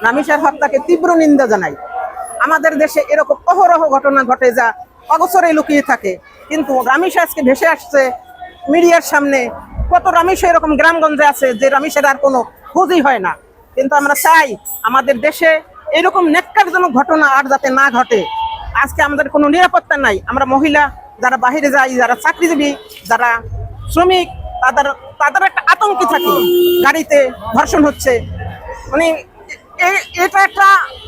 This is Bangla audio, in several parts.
রামিসার হত্যাকে তীব্র নিন্দা জানাই। আমাদের দেশে এরকম অহরহ ঘটনা ঘটে যা অগোচরে লুকিয়ে থাকে, কিন্তু রামিসা আজকে ভেসে আসছে মিডিয়ার সামনে। কত রামিসা এরকম গ্রামগঞ্জে আছে যে রামিসার আর কোনো খোঁজই হয় না। কিন্তু আমরা চাই আমাদের দেশে এরকম ন্যাক্কারজনক ঘটনা আর যাতে না ঘটে। আজকে আমাদের কোনো নিরাপত্তা নাই। আমরা মহিলা যারা বাহিরে যাই, যারা চাকরিজীবী, যারা শ্রমিক, তাদের তাদের একটা আতঙ্কে থাকি। গাড়িতে ধর্ষণ হচ্ছে, মানে এটা একটা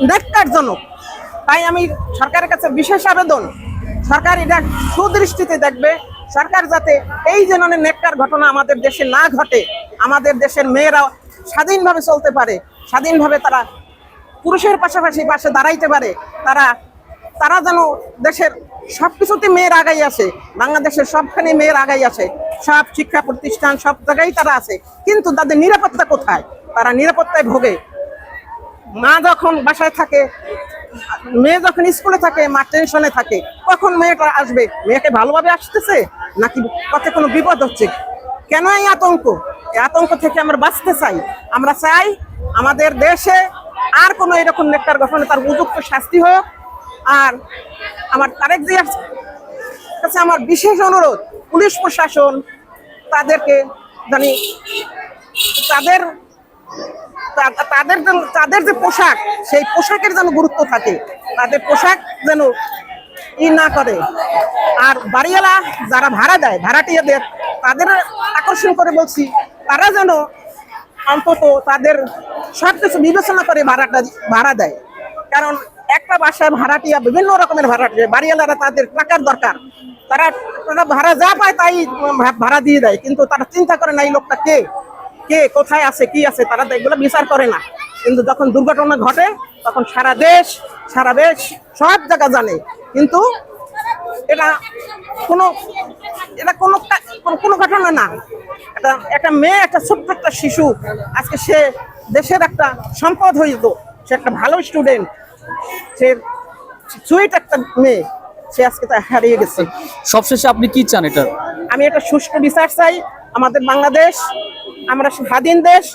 ন্যাক্কারজনক। তাই আমি সরকারের কাছে বিশেষ আবেদন, সরকার এটা সুদৃষ্টিতে দেখবে। সরকার যাতে এই ধরনের নেককার ঘটনা আমাদের দেশে না ঘটে, আমাদের দেশের মেয়েরা স্বাধীনভাবে চলতে পারে, স্বাধীনভাবে তারা পুরুষের পাশাপাশি পাশে দাঁড়াইতে পারে। তারা যেন দেশের সবকিছুতে মেয়ের আগাই আছে, বাংলাদেশের সবখানে মেয়ের আগাই আছে, সব শিক্ষা প্রতিষ্ঠান সব জায়গায় তারা আছে। কিন্তু তাদের নিরাপত্তা কোথায়? তারা নিরাপত্তায় ভোগে। মা যখন বাসায় থাকে, মেয়ে যখন স্কুলে থাকে, মা টেনশনে থাকে কখন মেয়েটা আসবে, মেয়েকে ভালোভাবে আসতেছে নাকি পথে কোনো বিপদ হচ্ছে। কেন এই আতঙ্ক? এই আতঙ্ক থেকে আমরা বাঁচতে চাই। আমরা চাই আমাদের দেশে আর কোনো এরকম নেককার ঘটনা তার উপযুক্ত শাস্তি হোক। আর আমার তারেক জিয়ার কাছে আমার বিশেষ অনুরোধ, পুলিশ প্রশাসন তাদেরকে জানি তাদের তাদের যে পোশাক, সেই পোশাকের যেন গুরুত্ব থাকে, তাদের পোশাক যেন না করে। আর বাড়িওয়ালা যারা ভাড়া দেয়, ভাড়াটিয়াদের তাদের আকর্ষণ করে বলছি, তারা যেন অন্তত তাদের সবকিছু বিবেচনা করে ভাড়া দেয়। কারণ একটা বাসায় ভাড়াটিয়া বিভিন্ন রকমের ভাড়াটিয়া, বাড়িওয়ালারা তাদের টাকার দরকার, তারা ভাড়া যা পায় তাই ভাড়া দিয়ে দেয়। কিন্তু তারা চিন্তা করে না এই লোকটা কে কোথায় আছে, কি আছে, তারা এগুলো বিচার করে না। কিন্তু যখন দুর্ঘটনা ঘটে তখন সারা দেশ সব জায়গা জানে। কিন্তু এটা কোনো ঘটনা না। একটা মেয়ে, একটা ছোট্ট একটা শিশু, আজকে সে দেশের একটা সম্পদ হইতো, সে একটা ভালো স্টুডেন্ট, সে সুইট একটা মেয়ে, সে আজকে তা হারিয়ে গেছে। সবশেষে আপনি কি চান? আমি এটা সুষ্ঠু বিচার চাই। আমাদের বাংলাদেশ, আমরা স্বাধীন দেশ।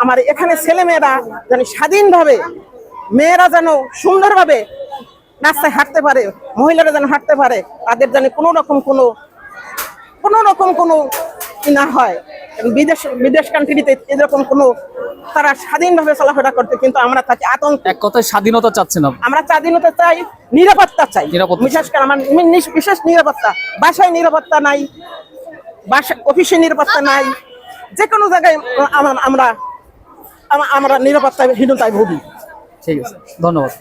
আমার এখানে ছেলে মেয়েরা যেন স্বাধীনভাবে, মেয়েরা যেন সুন্দরভাবে রাস্তায় হাঁটতে পারে, মহিলারা যেন হাঁটতে পারে, তাদের যেন কোনো রকম কোনো না হয়। বিদেশ কান্ট্রিতে এরকম কোনো তারা স্বাধীনভাবে চলাফেরা করতে, কিন্তু আমরা থাকি আতঙ্ক। এক কথায় স্বাধীনতা চাচ্ছেন আমরা স্বাধীনতা চাই, নিরাপত্তা চাই। বিশেষ করে আমার বিশেষ নিরাপত্তা, বাসায় নিরাপত্তা নাই, অফিসে নিরাপত্তা নাই, যে কোনো জায়গায় আমরা নিরাপত্তাহীনতায় ভুগি। ঠিক আছে, ধন্যবাদ।